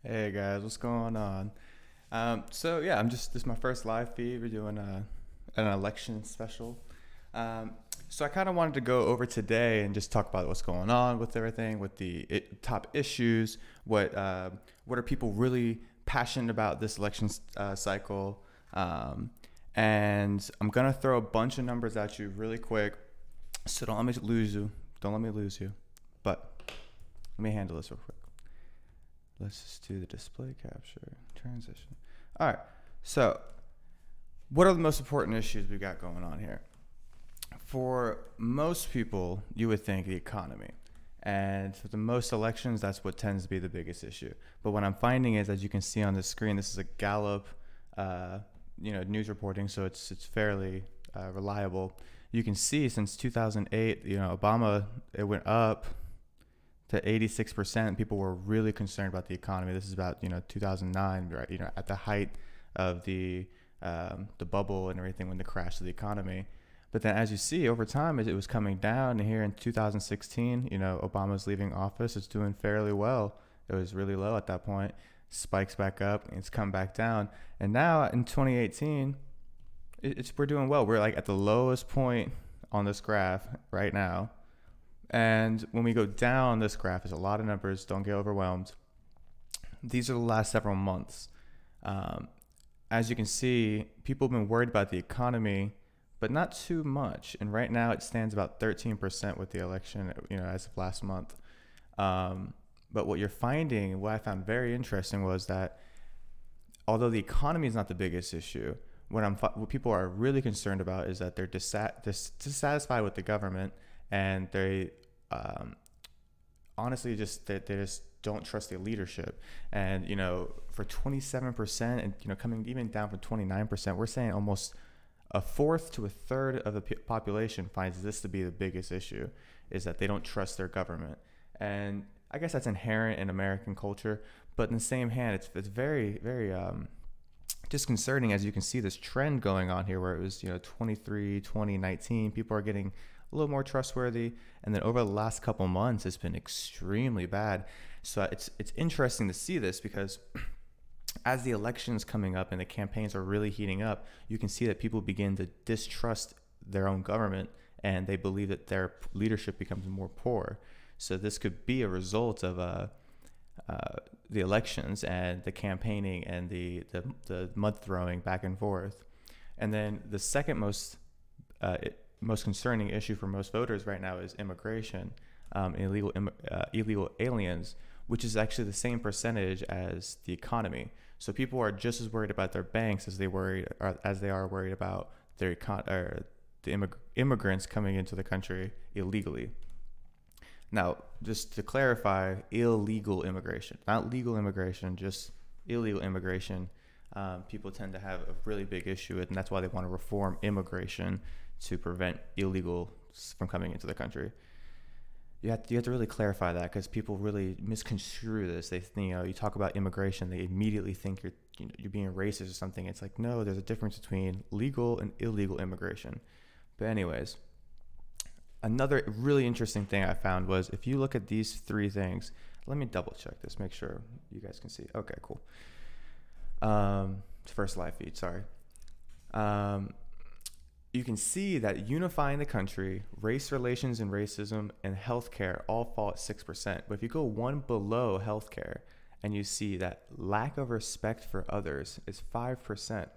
Hey guys, what's going on? So yeah, this is my first live feed. We're doing an election special. Um, so I kind of wanted to go over today and just talk about what's going on with everything, with the top issues. What are people really passionate about this election cycle? Um, and I'm gonna throw a bunch of numbers at you really quick. So don't let me lose you. Don't let me lose you. But let me handle this real quick. Let's just do the display capture transition. All right. So, what are the most important issues we got going on here? For most people, you would think the economy. And for the most elections, that's what tends to be the biggest issue. But what I'm finding is, as you can see on the screen, this is a Gallup, news reporting, so it's fairly reliable. You can see since 2008, Obama, it went up to 86%. People were really concerned about the economy. This is about 2009, right? At the height of the bubble and everything, when the crash of the economy. But then, as you see over time, it was coming down. And here in 2016, Obama's leaving office. It's doing fairly well. It was really low at that point. Spikes back up. And it's come back down. And now in 2018, we're doing well. We're like at the lowest point on this graph right now. And when we go down this graph, there's a lot of numbers. Don't get overwhelmed. These are the last several months. As you can see, people have been worried about the economy, but not too much. And right now, it stands about 13% with the election, as of last month. But what you're finding, what I found very interesting, was that although the economy is not the biggest issue, what people are really concerned about is that they're dissatisfied with the government, and they honestly they just don't trust their leadership. And for 27%, and coming even down from 29%, we're saying almost a fourth to a third of the population finds this to be the biggest issue, is that they don't trust their government. And I guess that's inherent in American culture, but in the same hand, it's very, very disconcerting. As you can see, this trend going on here, where it was 23, 2019, people are getting a little more trustworthy, and then over the last couple months, it's been extremely bad. So it's interesting to see this, because as the election's coming up and the campaigns are really heating up, you can see that people begin to distrust their own government, and they believe that their leadership becomes more poor. So this could be a result of the elections and the campaigning and the mud throwing back and forth. And then the second most concerning issue for most voters right now is immigration, illegal aliens, which is actually the same percentage as the economy. So people are just as worried about their banks as they are worried about the immigrants coming into the country illegally. Now, just to clarify, illegal immigration, not legal immigration, just illegal immigration. People tend to have a really big issue with, and that's why they want to reform immigration to prevent illegals from coming into the country. You have to really clarify that, because people really misconstrue this. They think, you talk about immigration, they immediately think you're being racist or something. It's like, no, there's a difference between legal and illegal immigration. But anyways, another really interesting thing I found was, if you look at these three things, let me double check this, make sure you guys can see. Okay, cool. First live feed, sorry. You can see that unifying the country, race relations and racism, and healthcare all fall at 6%. But if you go one below healthcare, and you see that lack of respect for others is 5%.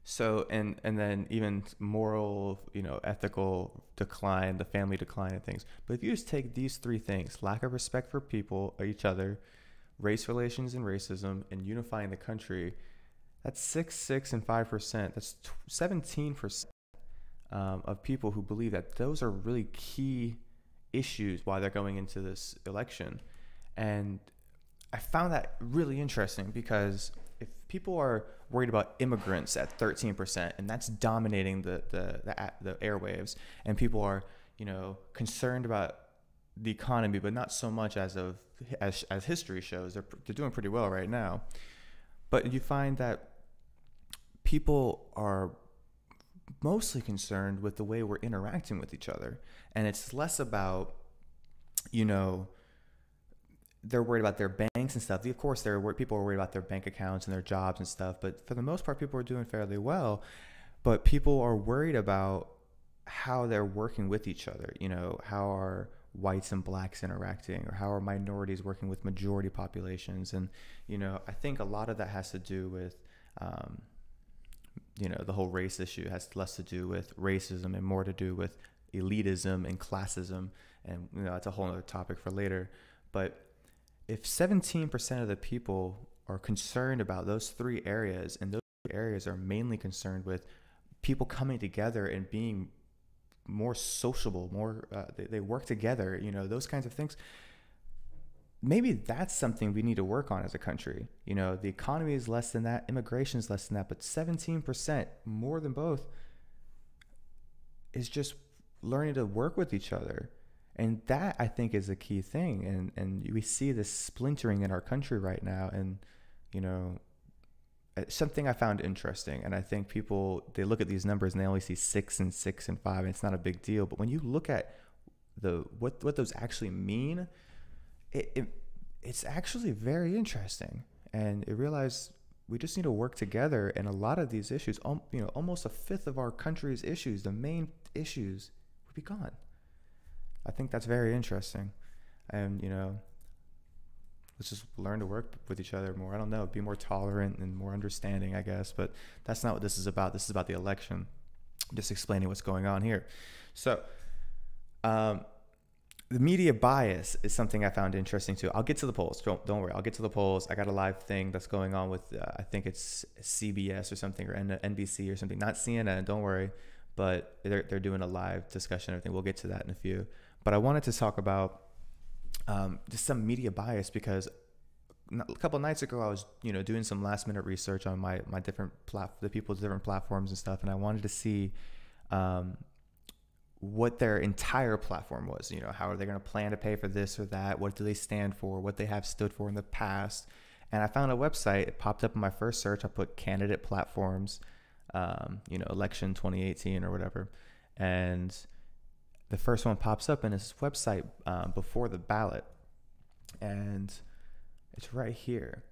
So, and then even moral, ethical decline, the family decline and things. But if you just take these three things, lack of respect for people or each other, race relations and racism, and unifying the country, that's 6, and 5%. That's 17% of people who believe that those are really key issues why they're going into this election. And I found that really interesting, because if people are worried about immigrants at 13%, and that's dominating the airwaves, and people are concerned about the economy, but not so much as history shows, they're doing pretty well right now. But you find that people are mostly concerned with the way we're interacting with each other, and it's less about they're worried about their bank banks and stuff, of course, people are worried about their bank accounts and their jobs and stuff. But for the most part, people are doing fairly well. But people are worried about how they're working with each other. How are whites and blacks interacting, or how are minorities working with majority populations? And, I think a lot of that has to do with, the whole race issue has less to do with racism and more to do with elitism and classism. And, that's a whole other topic for later. But if 17% of the people are concerned about those three areas, and those areas are mainly concerned with people coming together and being more sociable, they work together, those kinds of things, maybe that's something we need to work on as a country. The economy is less than that, immigration is less than that, but 17%, more than both, is just learning to work with each other. And that, I think, is a key thing. And we see this splintering in our country right now. And, something I found interesting. And I think people, they look at these numbers and they only see 6 and 6 and 5, and it's not a big deal. But when you look at what those actually mean, it's actually very interesting. And you realize we just need to work together. And a lot of these issues, almost a fifth of our country's issues, the main issues, would be gone. I think that's very interesting. And, let's just learn to work with each other more. I don't know, be more tolerant and more understanding, I guess. But that's not what this is about. This is about the election. I'm just explaining what's going on here. So, the media bias is something I found interesting too. I'll get to the polls. Don't worry. I'll get to the polls. I got a live thing that's going on with, I think it's CBS or something, or NBC or something. Not CNN, don't worry. But they're doing a live discussion and everything. We'll get to that in a few. But I wanted to talk about just some media bias, because a couple of nights ago I was doing some last minute research on my different the people's different platforms and stuff, and I wanted to see what their entire platform was. How are they going to plan to pay for this or that? What do they stand for? What they have stood for in the past? And I found a website. It popped up in my first search. I put candidate platforms, election 2018 or whatever, and the first one pops up, and it's this website before the ballot, and it's right here.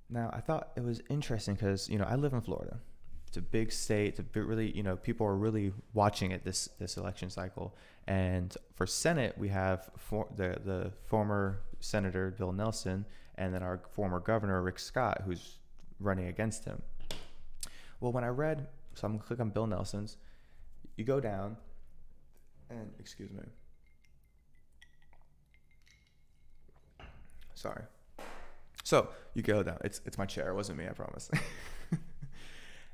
Now, I thought it was interesting because, I live in Florida. It's a big state. It's really, people are really watching it this election cycle. And for Senate, we have the former Senator Bill Nelson, and then our former Governor Rick Scott, who's running against him. Well, when I read, so I'm gonna click on Bill Nelson's, you go down. And excuse me. Sorry. So you go down. It's my chair. It wasn't me, I promise.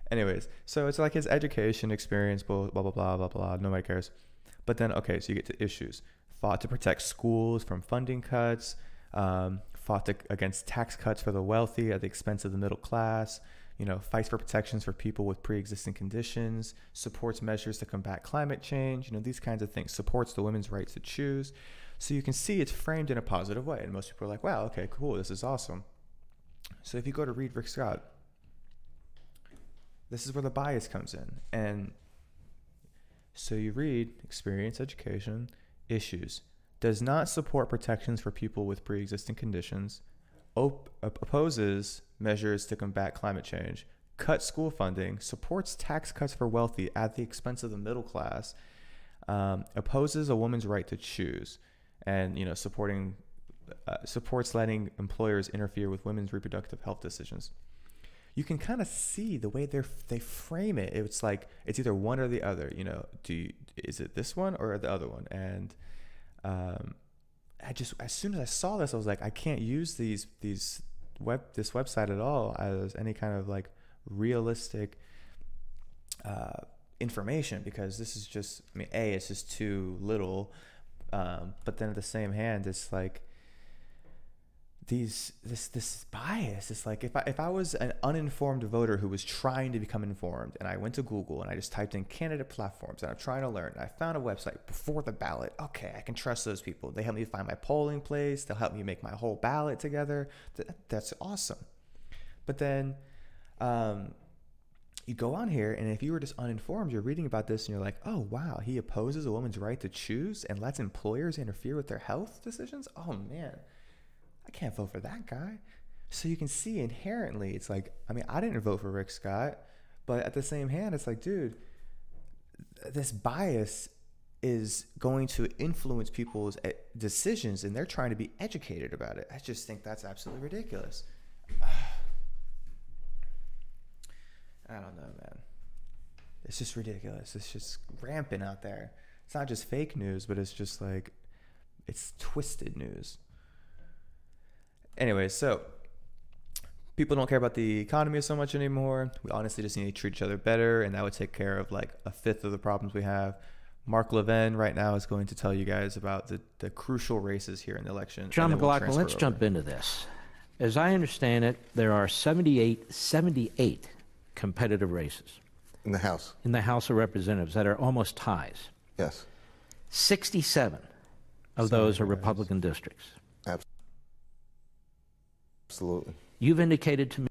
Anyways, so it's like his education experience, blah, blah, blah, blah, blah, blah. Nobody cares. But then, okay, so you get to issues. Fought to protect schools from funding cuts. Fought against tax cuts for the wealthy at the expense of the middle class. Fights for protections for people with pre-existing conditions, supports measures to combat climate change, these kinds of things, supports the women's right to choose. So you can see it's framed in a positive way. And most people are like, wow, okay, cool, this is awesome. So if you go to read Rick Scott, this is where the bias comes in. And so you read experience, education, issues, does not support protections for people with pre-existing conditions, opposes measures to combat climate change, cuts school funding, supports tax cuts for wealthy at the expense of the middle class, opposes a woman's right to choose, and supports letting employers interfere with women's reproductive health decisions. You can kind of see the way they frame it. It's like it's either one or the other. Is it this one or the other one? And as soon as I saw this, I was like, I can't use this website at all as any kind of like realistic information, because this is just, it's just too little. But then at the same hand, it's like this bias. It's like if I was an uninformed voter who was trying to become informed, and I went to Google and I just typed in candidate platforms and I'm trying to learn, and I found a website before the ballot. Okay, I can trust those people. They help me find my polling place. They'll help me make my whole ballot together. That's awesome. But then you go on here, and if you were just uninformed, you're reading about this and you're like, oh wow, he opposes a woman's right to choose and lets employers interfere with their health decisions. Oh man, I can't vote for that guy. So you can see inherently, it's like, I mean, I didn't vote for Rick Scott, but at the same hand, it's like, dude, this bias is going to influence people's decisions, and they're trying to be educated about it. I just think that's absolutely ridiculous. I don't know, man. It's just ridiculous. It's just rampant out there. It's not just fake news, but it's just like, it's twisted news. Anyway, so people don't care about the economy so much anymore. We honestly just need to treat each other better, and that would take care of like a fifth of the problems we have. Mark Levin right now is going to tell you guys about the crucial races here in the election. John McLaughlin, let's jump into this. As I understand it, there are 78 competitive races. In the House. In the House of Representatives that are almost ties. Yes. 67 of those are Republican districts. Absolutely. You've indicated to me.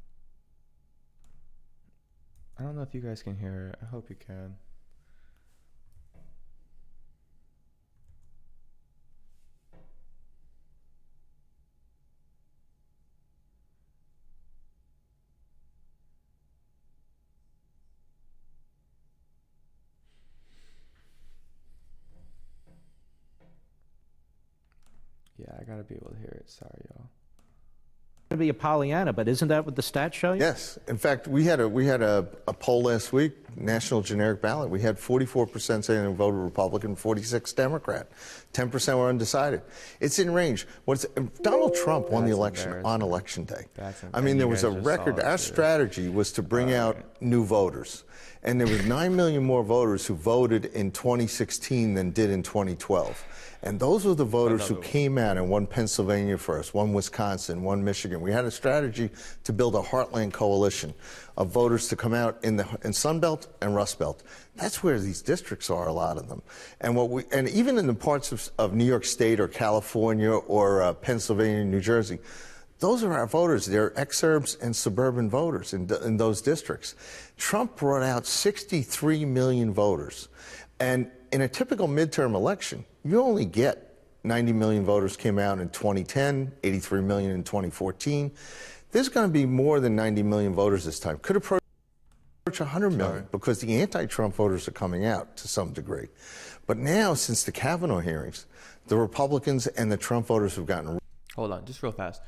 I don't know if you guys can hear it. I hope you can. Yeah, I gotta be able to hear it. Sorry, y'all. To be a Pollyanna, but isn't that what the stats show you? Yes. In fact, we had a poll last week, national generic ballot. We had 44% saying they voted Republican, 46 Democrat, 10% were undecided. It's in range. Donald Trump won the election on election day. I mean, there was a record. Our strategy was to bring out new voters. And there was 9 million more voters who voted in 2016 than did in 2012. And those were the voters who came out and won Pennsylvania first, won Wisconsin, won Michigan. We had a strategy to build a heartland coalition of voters to come out in Sunbelt and Rust Belt. That's where these districts are, a lot of them. And even in the parts of New York State or California or Pennsylvania, New Jersey, those are our voters. They're exurbs and suburban voters in those districts. Trump brought out 63 million voters. And in a typical midterm election, you only get 90 million voters came out in 2010, 83 million in 2014. There's going to be more than 90 million voters this time. Could approach 100 million because the anti-Trump voters are coming out to some degree. But now, since the Kavanaugh hearings, the Republicans and the Trump voters have gotten... Hold on, just real fast.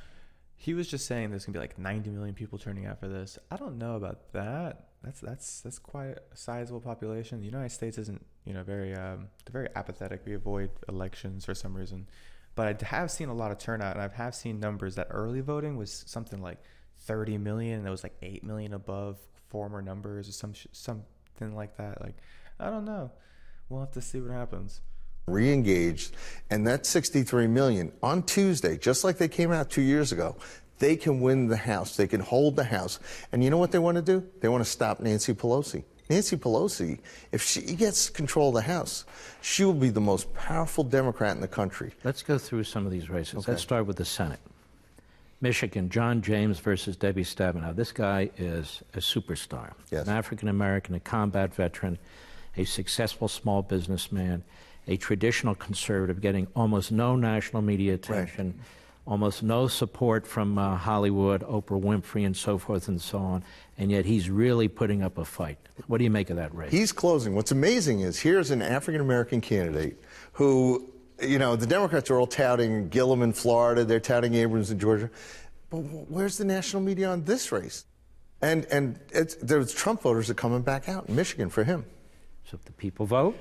He was just saying there's gonna be like 90 million people turning out for this. I don't know about that. That's quite a sizable population. The United States isn't, very they're very apathetic. We avoid elections for some reason. But I have seen a lot of turnout, and I have seen numbers that early voting was something like 30 million, and it was like 8 million above former numbers or something like that. Like, I don't know. We'll have to see what happens. Re-engaged, and that 63 million on Tuesday, just like they came out 2 years ago, they can win the House. They can hold the House. And you know what they want to do? They want to stop Nancy Pelosi. Nancy Pelosi, if she gets control of the House, she will be the most powerful Democrat in the country. Let's go through some of these races. Okay. Let's start with the Senate. Michigan, John James versus Debbie Stabenow. This guy is a superstar. Yes. An African-American, a combat veteran, a successful small businessman, a traditional conservative getting almost no national media attention, right. Almost no support from Hollywood, Oprah Winfrey, and so forth and so on, and yet he's really putting up a fight. What do you make of that race? He's closing. What's amazing is here's an African-American candidate who, the Democrats are all touting Gillum in Florida, they're touting Abrams in Georgia, but where's the national media on this race? And there's Trump voters are coming back out in Michigan for him. So if the people vote,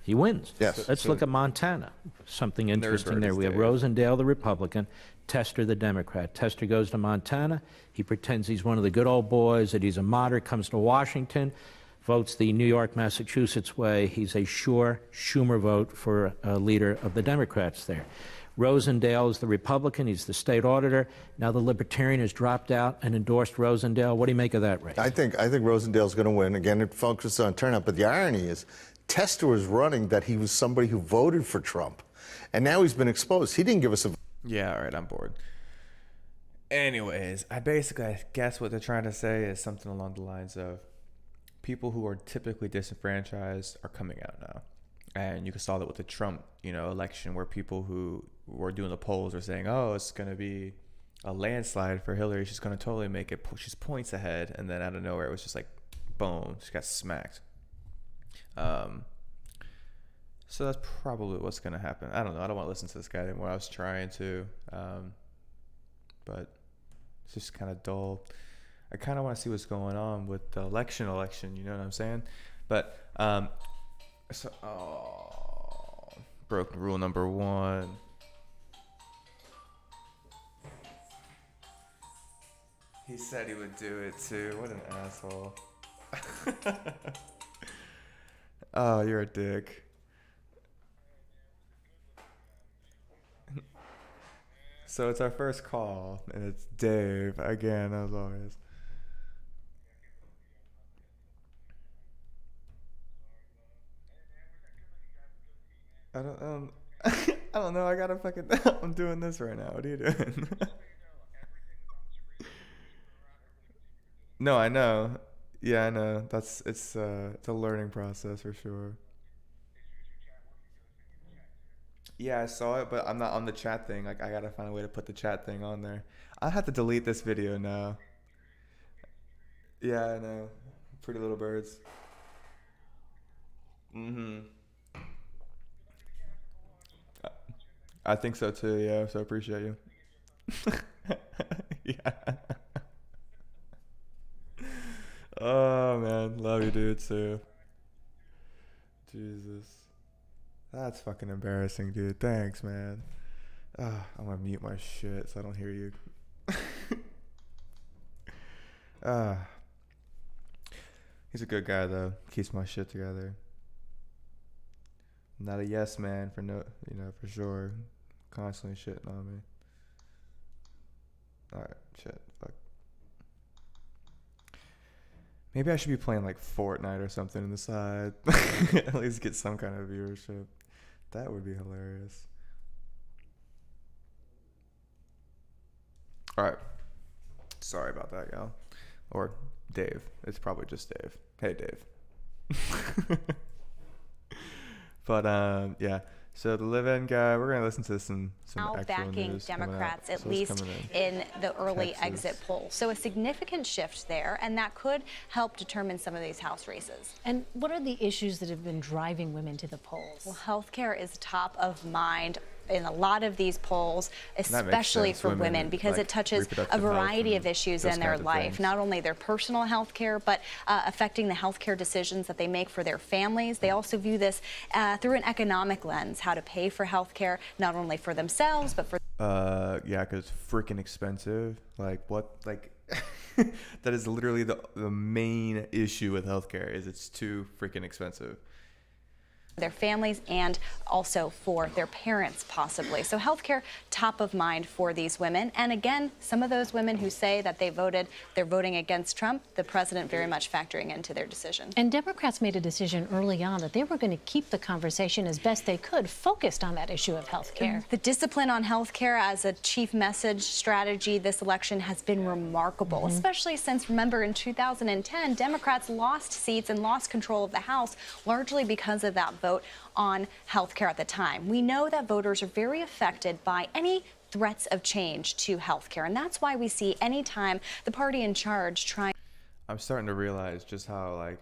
he wins. Yes. Let's look at Montana. Something interesting there. We have Rosendale, the Republican, Tester, the Democrat. Tester goes to Montana. He pretends he's one of the good old boys, that he's a moderate, comes to Washington, votes the New York, Massachusetts way. He's a sure Schumer vote for a leader of the Democrats there. Rosendale is the Republican. He's the state auditor. Now the Libertarian has dropped out and endorsed Rosendale. What do you make of that race? I think Rosendale's going to win. Again, it focuses on turnout. But the irony is, Tester was running that he was somebody who voted for Trump, and now he's been exposed. He didn't give us a... Yeah, all right, I'm bored. Anyways, I guess what they're trying to say is something along the lines of people who are typically disenfranchised are coming out now. And you saw that with the Trump, election, where people who were doing the polls are saying, oh, it's going to be a landslide for Hillary. She's going to totally make it. She's points ahead, and then out of nowhere, it was just like, boom, she got smacked. So that's probably what's going to happen. I don't know. I don't want to listen to this guy anymore. I was trying to, but it's just kind of dull. I kind of want to see what's going on with the election, you know what I'm saying? But, broke rule number 1. He said he would do it too. What an asshole. Oh, you're a dick. So it's our first call, and it's Dave again, as always. I don't know. I gotta fucking. I'm doing this right now. What are you doing? No, I know. Yeah, I know. It's a learning process for sure. Yeah, I saw it, but I'm not on the chat thing. Like, I gotta find a way to put the chat thing on there. I have to delete this video now. Yeah, I know. Pretty Little Birds. I think so too. Yeah, so I appreciate you. Yeah. Oh man, love you, dude. Too. Jesus. That's fucking embarrassing, dude. Thanks, man. I'm gonna mute my shit so I don't hear you. He's a good guy though. Keeps my shit together. Not a yes man for for sure. Constantly shitting on me. Alright, shit. Fuck. Maybe I should be playing like Fortnite or something on the side. At least get some kind of viewership. That would be hilarious. Alright. Sorry about that, y'all. Or Dave. It's probably just Dave. Hey, Dave. But, yeah. So the live-in guy, we're going to listen to some now actual backing news Democrats, at so least in the early Texas. exit polls. So a significant shift there, and that could help determine some of these House races. And what are the issues that have been driving women to the polls? Well, healthcare is top of mind in a lot of these polls, especially for women, because like it touches a variety of issues in their life, not only their personal health care, but affecting the health care decisions that they make for their families. They also view this through an economic lens, how to pay for health care, not only for themselves, but for yeah, because it's freaking expensive. Like, what? Like, that is literally the main issue with healthcare, is it's too freaking expensive. Their families and also for their parents, possibly. So healthcare top of mind for these women. And again, some of those women who say that they're voting against Trump, the president very much factoring into their decision. And Democrats made a decision early on that they were going to keep the conversation as best they could focused on that issue of health care. The discipline on health care as a chief message strategy this election has been remarkable, especially since, remember, in 2010, Democrats lost seats and lost control of the House largely because of that vote on health care at the time. We know that voters are very affected by any threats of change to health care, and that's why we see any time the party in charge trying. I'm starting to realize just how, like,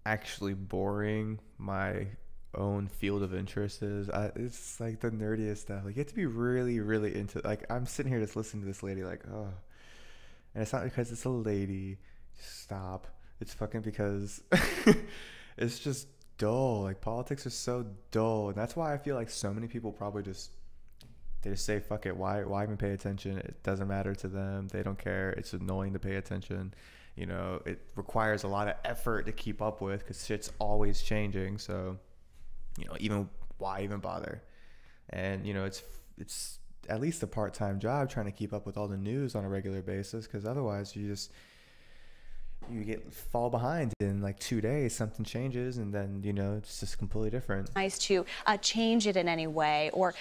actually boring my own field of interest is. It's like the nerdiest stuff. Like, you have to be really, really into, like, I'm sitting here just listening to this lady like, oh, and it's not because it's a lady. Just stop. It's fucking because it's just dull. Like, politics is so dull, and that's why I feel like so many people probably just say fuck it. Why even pay attention? It doesn't matter to them. They don't care. It's annoying to pay attention. You know, it requires a lot of effort to keep up with because shit's always changing. So, you know, why even bother? And, you know, it's at least a part-time job trying to keep up with all the news on a regular basis, because otherwise you fall behind in like 2 days. Something changes, and then, you know, it's just completely different. Nice to change it in any way or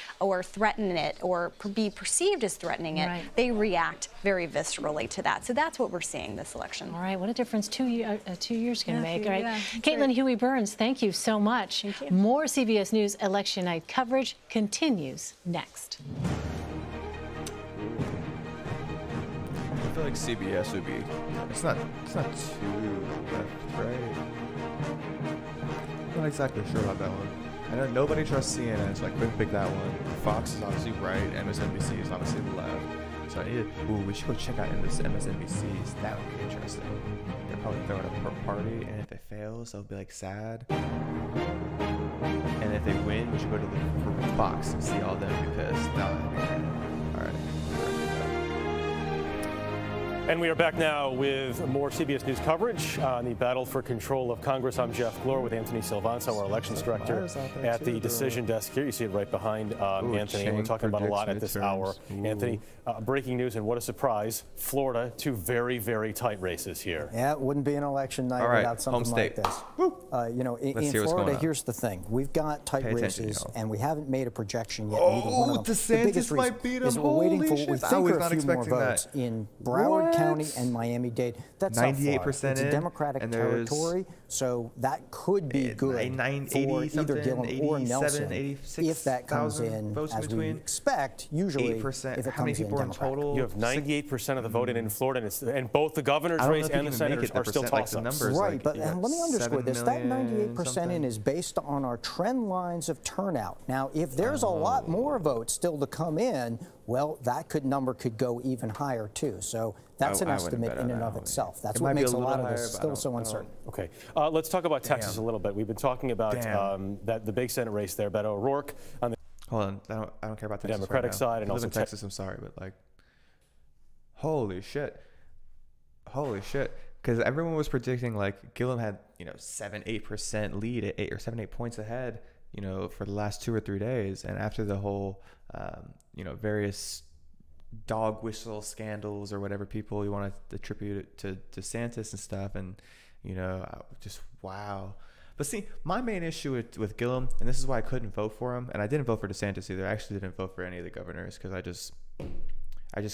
threaten it or be perceived as threatening it. Right. They react very viscerally to that. So that's what we're seeing this election. All right, what a difference 2 years can make. All right, yeah, Caitlin Huey-Burns, thank you so much. Thank you. More CBS News election night coverage continues next. Ooh. feel like CBS would be. It's not too left, right? I'm not exactly sure about that one. I know nobody trusts CNN, so I couldn't pick that one. Fox is obviously right. MSNBC is obviously left. So I need to, we should go check out this MSNBC's. That would be interesting. They're probably throwing up for a party, and if it fails, they'll be like sad. And if they win, we should go to the Fox and see all of them because that'll be great. All right. And we are back now with more CBS News coverage on the battle for control of Congress. I'm Jeff Glor with Anthony Silvanzo, our elections director, at the decision desk here. You see it right behind Anthony. We're talking about a lot at this hour. Anthony, breaking news, and what a surprise. Florida, two very, very tight races here. Yeah, it wouldn't be an election night without something like this. You know, in Florida, here's the thing. We've got tight races, and we haven't made a projection yet. Oh, DeSantis might beat him. Holy shit. We think are a few more votes in Broward County and Miami-Dade. That's 98% It's a Democratic territory, so that could be good for either Gillum or Nelson if that comes in as we expect. Usually, if it comes in Democratic. You have 98% of the vote in Florida, and both the governor's race and the senators are still toss-ups. Right, but let me underscore this. That 98% in is based on our trend lines of turnout. Now, if there's a lot more votes still to come in, well, that number could go even higher, too. So that's an estimate in and of itself. That's what makes a lot of this still so uncertain. Okay. Let's talk about Texas a little bit. We've been talking about the big Senate race there, Beto O'Rourke on the Hold on. I don't care about Texas Democratic side. And I live also in Texas, I'm sorry, but like, holy shit. Holy shit. Because everyone was predicting like Gillum had, 7-8% lead at 8 or 7-8 points ahead, for the last 2 or 3 days. And after the whole, various dog whistle scandals or whatever people you want to attribute it to DeSantis and stuff. And, just wow. But see, my main issue with Gillum, and this is why I couldn't vote for him, and I didn't vote for DeSantis either. I actually didn't vote for any of the governors because I just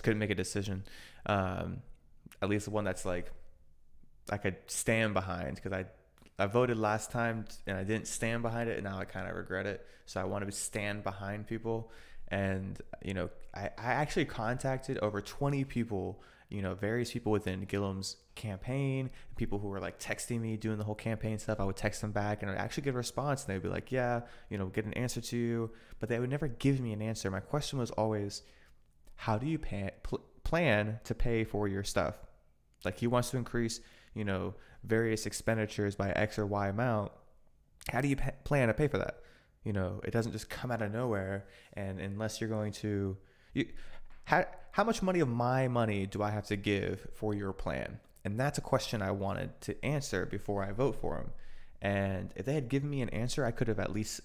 couldn't make a decision. At least the one that's like I could stand behind, because I voted last time and I didn't stand behind it, and now I kind of regret it. So I want to stand behind people. And, I actually contacted over 20 people, various people within Gillum's campaign, people who were like texting me, doing the whole campaign stuff. I would text them back and I'd actually get a response, and they'd be like, yeah, get an answer to you. But they would never give me an answer. My question was always, how do you plan to pay for your stuff? Like, he wants to increase, various expenditures by X or Y amount. How do you plan to pay for that? It doesn't just come out of nowhere. And unless you're going to, how much money of my money do I have to give for your plan? And that's a question I wanted to answer before I vote for him. And if they had given me an answer, I could have at least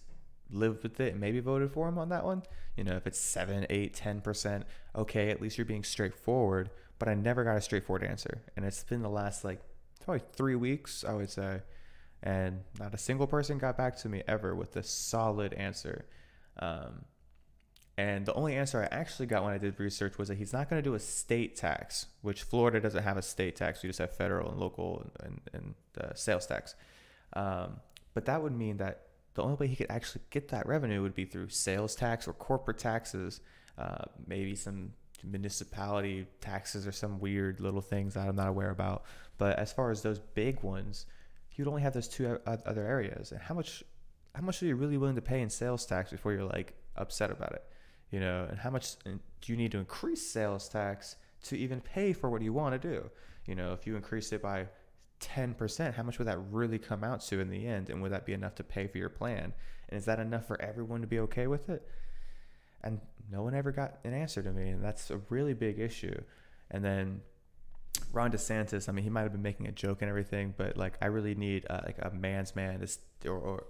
lived with it and maybe voted for him on that one. If it's 7, 8, 10%, okay, at least you're being straightforward. But I never got a straightforward answer. And it's been the last probably 3 weeks, I would say. And not a single person got back to me ever with a solid answer. And the only answer I actually got when I did research was that he's not going to do a state tax, which Florida doesn't have a state tax. We just have federal and local and sales tax. But that would mean that the only way he could actually get that revenue would be through sales tax or corporate taxes, maybe some municipality taxes or some weird little things that I'm not aware about. But as far as those big ones, you'd only have those two other areas. And how much are you really willing to pay in sales tax before you're like upset about it? And how much do you need to increase sales tax to even pay for what you want to do? If you increase it by 10%, how much would that really come out to in the end? And would that be enough to pay for your plan? And is that enough for everyone to be okay with it? And no one ever got an answer to me. And that's a really big issue. And then Ron DeSantis, I mean, he might have been making a joke and everything, but like, I really need like a man's man or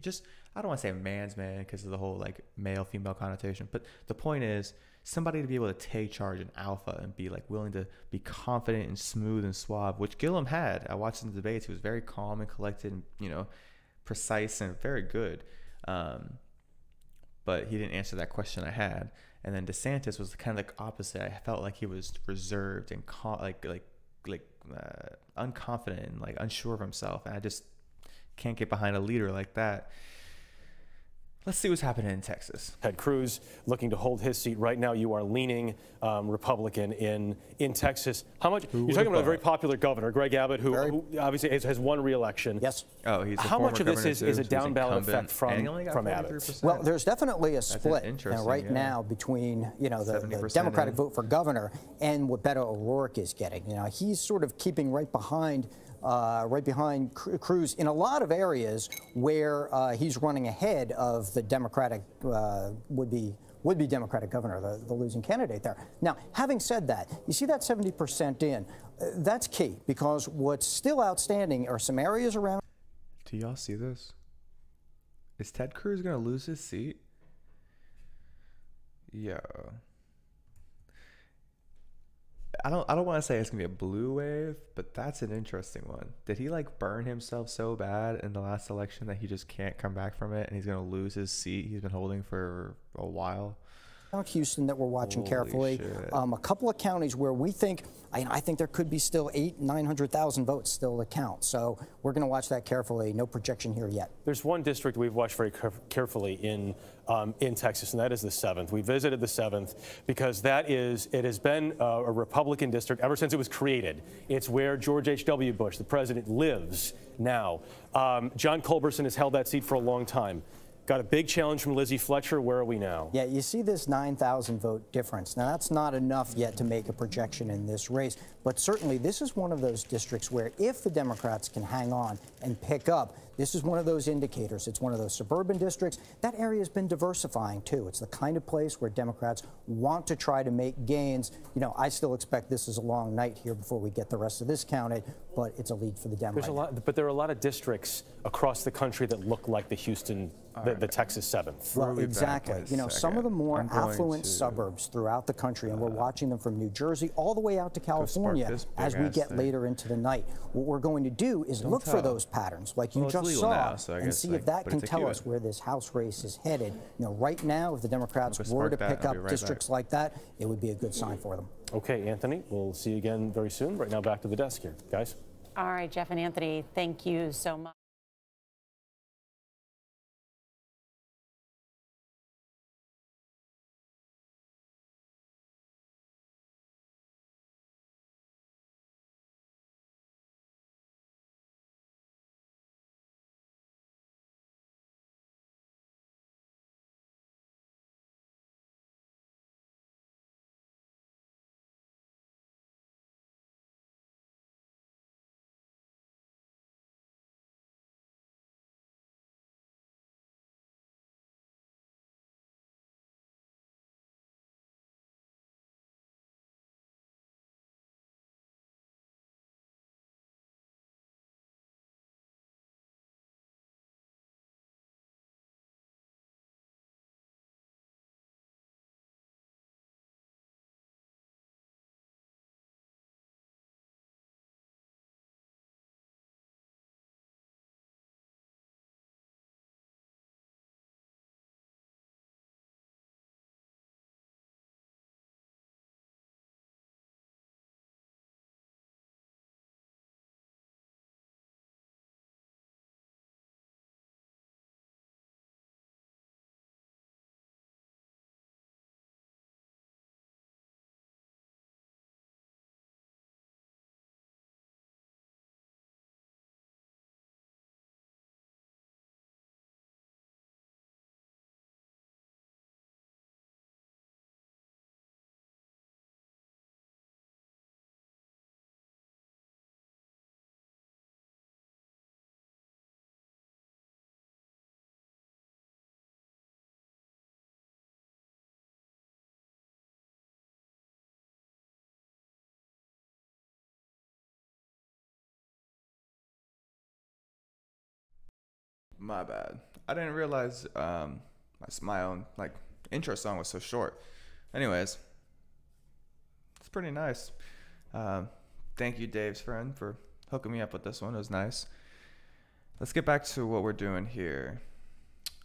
just, I don't want to say a man's man because of the whole like male female connotation, but the point is somebody to be able to take charge and alpha and be like willing to be confident and smooth and suave, which Gillum had. I watched the debates. He was very calm and collected and, precise and very good. But he didn't answer that question I had. And then DeSantis was kind of like opposite. I felt like he was reserved and unconfident and like unsure of himself. And I just can't get behind a leader like that. let's see what's happening in Texas. Ted Cruz looking to hold his seat. Right now, you are leaning Republican in Texas. How much? You're talking about a very popular governor, Greg Abbott, who obviously has won re-election. Yes. Oh, he's a How much of former this is a down ballot effect from Abbott? 43%. Well, there's definitely a split now between the Democratic vote for governor and what Beto O'Rourke is getting. He's sort of keeping right behind Cruz in a lot of areas where he's running ahead of the Democratic would-be Democratic governor, the losing candidate there. Now, having said that, you see that 70% in, that's key, because what's still outstanding are some areas around. Do y'all see this? Is Ted Cruz going to lose his seat? Yo. I don't want to say it's gonna be a blue wave, but that's an interesting one. Did he like burn himself so bad in the last election that he just can't come back from it, and he's gonna lose his seat he's been holding for a while? Houston that we're watching carefully. A couple of counties where we think, I think there could be still 900,000 votes still to count. So we're going to watch that carefully. No projection here yet. There's one district we've watched very carefully in Texas, and that is the 7th. We visited the 7th because it has been a Republican district ever since it was created. It's where George H.W. Bush, the president, lives now. John Culberson has held that seat for a long time. Got a big challenge from Lizzie Fletcher. Where are we now? Yeah, you see this 9,000 vote difference. Now, that's not enough yet to make a projection in this race, but certainly this is one of those districts where if the Democrats can hang on and pick up, this is one of those indicators. It's one of those suburban districts. That area has been diversifying, too. It's the kind of place where Democrats want to try to make gains. I still expect this is a long night here before we get the rest of this counted, but it's a lead for the Democrats. But there are a lot of districts across the country that look like the Houston, the Texas 7th. Well, exactly. Some of the more affluent suburbs throughout the country, and we're watching them from New Jersey all the way out to California as we get later into the night. What we're going to do is look for those patterns, like you just saw, and see if that can tell us where this House race is headed. Right now, if the Democrats were to pick up districts like that, it would be a good sign for them. Okay, Anthony, we'll see you again very soon. Right now, back to the desk here, guys. All right, Jeff and Anthony, thank you so much. My bad. I didn't realize my own intro song was so short. Anyways, it's pretty nice. Thank you, Dave's friend, for hooking me up with this one. It was nice. Let's get back to what we're doing here.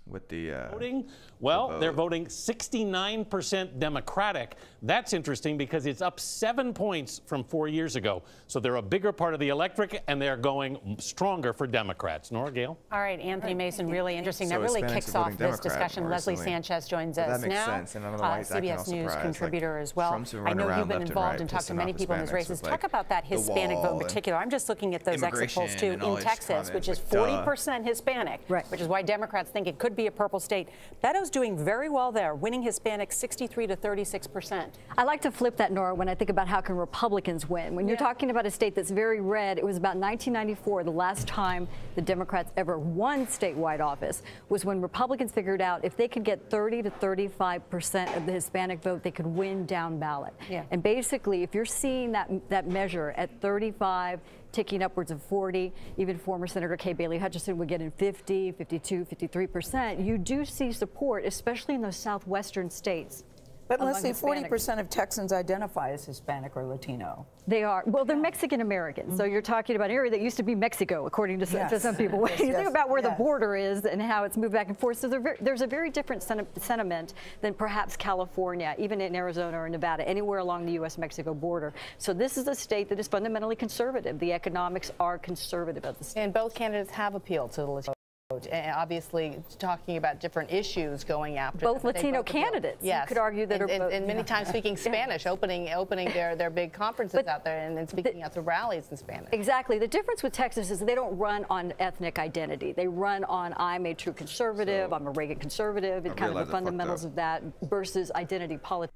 with the voting? Well, they're voting 69% Democratic. That's interesting because it's up 7 points from 4 years ago. So they're a bigger part of the electorate, and they're going stronger for Democrats. Nora, Gail? All right, Anthony Mason, really interesting. So that really Hispanics kicks are off voting this Democrat discussion. more Leslie recently. Sanchez joins But us that makes now. sense, and I don't know why that can CBS also News surprise. contributor Like, as well. Trump's been I running know around you've been left and involved right, and talked to pissing many off people in those Hispanics races. with, Talk like, about that the Hispanic vote wall in particular. I'm just looking at those exit polls immigration too and all in these Texas, which is comments, like, 40% Hispanic, Right. which is why Democrats think it could be a purple state. Beto's doing very well there, winning Hispanics 63 to 36%. I like to flip that, Nora, when I think about how can Republicans win. When you're talking about a state that's very red, it was about 1994, the last time the Democrats ever won statewide office, was when Republicans figured out if they could get 30 to 35% of the Hispanic vote, they could win down ballot. Yeah. And basically, if you're seeing that measure at 35, ticking upwards of 40, even former Senator Kay Bailey Hutchison would get in 50, 52, 53%, you do see support, especially in those southwestern states. But let's say 40% of Texans identify as Hispanic or Latino. They are. Well, they're Mexican Americans. So you're talking about an area that used to be Mexico, according to some people. When you think about where the border is and how it's moved back and forth, so there's a very different sentiment than perhaps California, even in Arizona or Nevada, anywhere along the U.S.-Mexico border. So this is a state that is fundamentally conservative. The economics are conservative of the state. And both candidates have appealed to the Latino vote, and obviously talking about different issues going after both them. Latino candidates. Yes. You could argue that and many times speaking Spanish, opening their big conferences out there and speaking at the rallies in Spanish. Exactly. The difference with Texas is they don't run on ethnic identity. They run on I'm a true conservative, I'm a Reagan conservative, and kind of the fundamentals of that versus identity politics.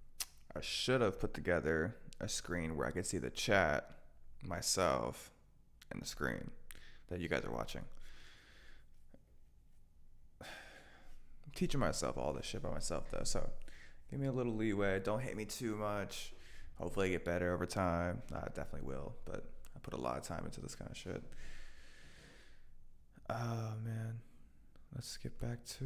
I should have put together a screen where I could see the chat, myself, and the screen that you guys are watching. I'm teaching myself all this shit by myself, though, so give me a little leeway. Don't hate me too much. Hopefully I get better over time. I definitely will, but I put a lot of time into this kind of shit. Oh, man. Let's get back to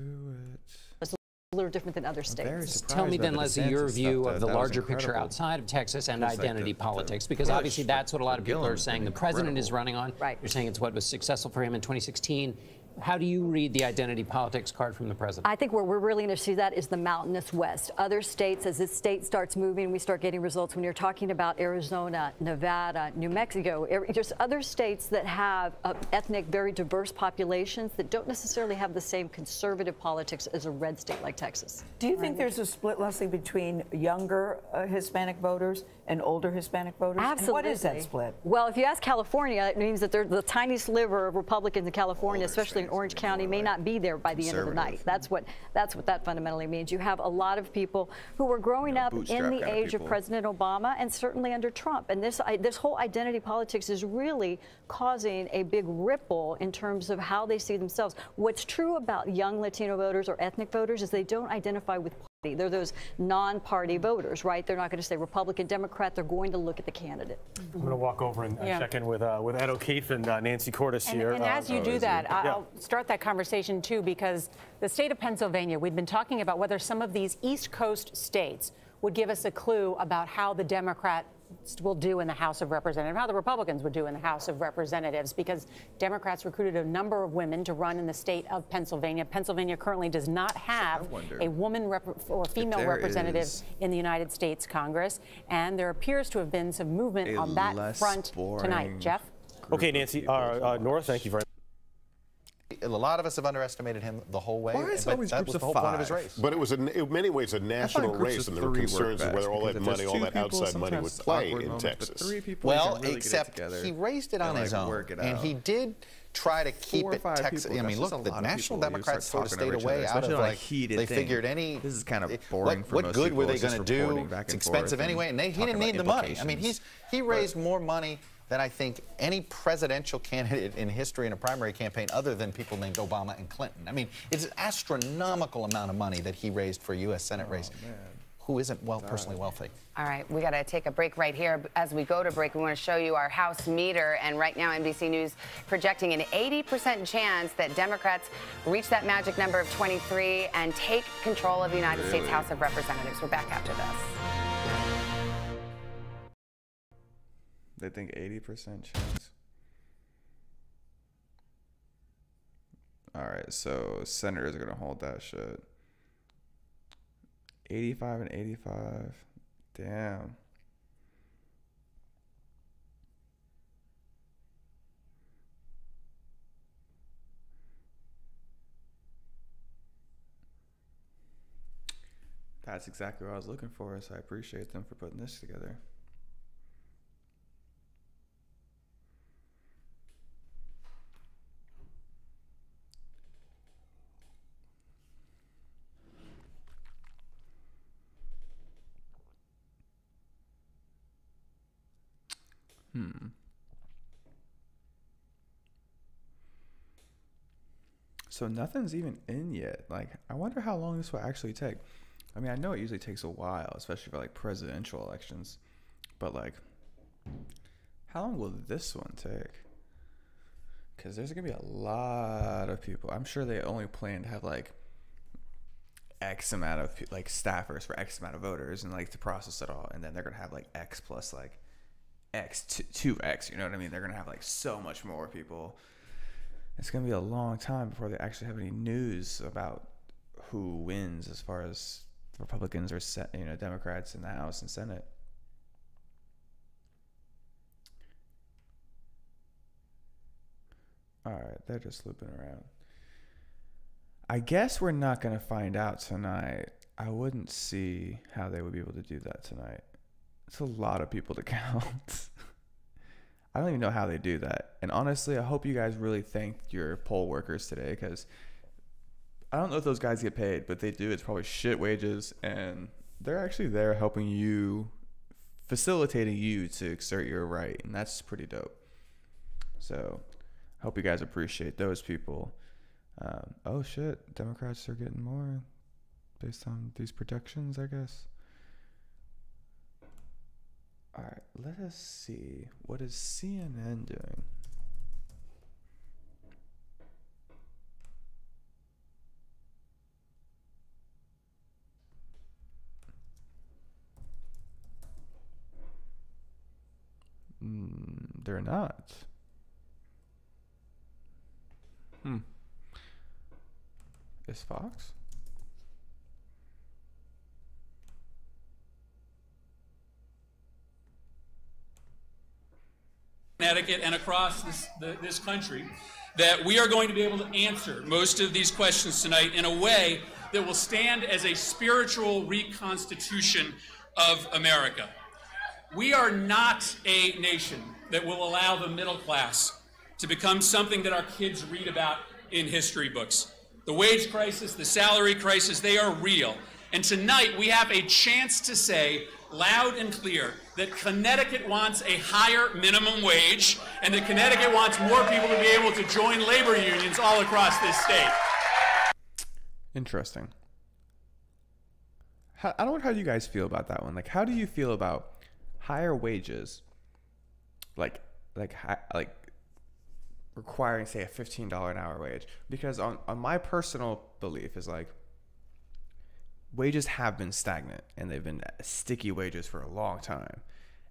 it. It's a little different than other states. Tell me then, Leslie, your view of the larger picture outside of Texas and identity politics, because obviously that's what a lot of people are saying the president is running on. Right. You're saying it's what was successful for him in 2016. How do you read the identity politics card from the president? I think where we're really going to see that is the mountainous West. Other states, as this state starts moving, we start getting results. When you're talking about Arizona, Nevada, New Mexico, there's other states that have ethnic, very diverse populations that don't necessarily have the same conservative politics as a red state like Texas. Do you think there's a split, Leslie, between younger Hispanic voters and older Hispanic voters? Absolutely. And what is that split? Well, if you ask California, it means that they're the tiny sliver of Republicans in California, especially in Orange County, may not be there by the end of the night. That's what that fundamentally means. You have a lot of people who were growing up in the age of President Obama and certainly under Trump. And this whole identity politics is really causing a big ripple in terms of how they see themselves. What's true about young Latino voters or ethnic voters is they don't identify with party. They're those non-party voters, right? They're not going to say Republican, Democrat. They're going to look at the candidate. I'm going to walk over and check in with Ed O'Keefe and Nancy Cordes here. And as you do that, I'll start that conversation too, because the state of Pennsylvania, we've been talking about whether some of these East Coast states would give us a clue about how the Democrats will do in the House of Representatives, how the Republicans would do in the House of Representatives, because Democrats recruited a number of women to run in the state of Pennsylvania. Pennsylvania currently does not have a woman or female representative in the United States Congress, and there appears to have been some movement on that front tonight. Jeff? Okay, Nancy. Nora, thank you very much. A lot of us have underestimated him the whole way. Why is always that was the whole point of his race. But it was in many ways a national race, and there were concerns of whether all that money, all that outside money would play in Texas. Well, except he raised it on his own, and he did try to keep it Texas. I mean, look, the National Democrats sort of stayed away out of like they figured any. This is kind of boring for most people. What good were they going to do? It's expensive anyway, and he didn't need the money. I mean, he raised more money than I think any presidential candidate in history in a primary campaign other than people named Obama and Clinton. I mean, it's an astronomical amount of money that he raised for a U.S. Senate race. Who isn't personally wealthy? All right, we got to take a break right here. As we go to break, we want to show you our House meter. And right now, NBC News projecting an 80% chance that Democrats reach that magic number of 23 and take control of the United States House of Representatives. We're back after this. They think 80% chance. All right, so senators are going to hold that shit. 85 and 85. Damn. That's exactly what I was looking for, so I appreciate them for putting this together. So nothing's even in yet. Like, I wonder how long this will actually take. I mean, I know it usually takes a while, especially for like presidential elections, but like, how long will this one take? Because there's gonna be a lot of people. I'm sure they only plan to have like X amount of like staffers for X amount of voters and like to process it all, and then they're gonna have like X plus like X 2X. You know what I mean? They're gonna have like so much more people. It's gonna be a long time before they actually have any news about who wins as far as Republicans or Democrats in the House and Senate. All right, they're just looping around. I guess we're not gonna find out tonight. I wouldn't see how they would be able to do that tonight. It's a lot of people to count. I don't even know how they do that. And honestly, I hope you guys really thanked your poll workers today, because I don't know if those guys get paid, but they do. It's probably shit wages, and they're actually there helping you, facilitating you to exert your right, and that's pretty dope. So I hope you guys appreciate those people. Oh shit, Democrats are getting more based on these projections, I guess. All right, let us see. What is CNN doing? They're not. Is Fox? Connecticut and across this country, that we are going to be able to answer most of these questions tonight in a way that will stand as a spiritual reconstitution of America. We are not a nation that will allow the middle class to become something that our kids read about in history books. The wage crisis, the salary crisis, they are real. And tonight we have a chance to say loud and clear that Connecticut wants a higher minimum wage, and that Connecticut wants more people to be able to join labor unions all across this state. Interesting. I don't know how you guys feel about that one. Like, how do you feel about higher wages, like requiring, say, a $15 an hour wage? Because on my personal belief is like, wages have been stagnant, and they've been sticky wages for a long time,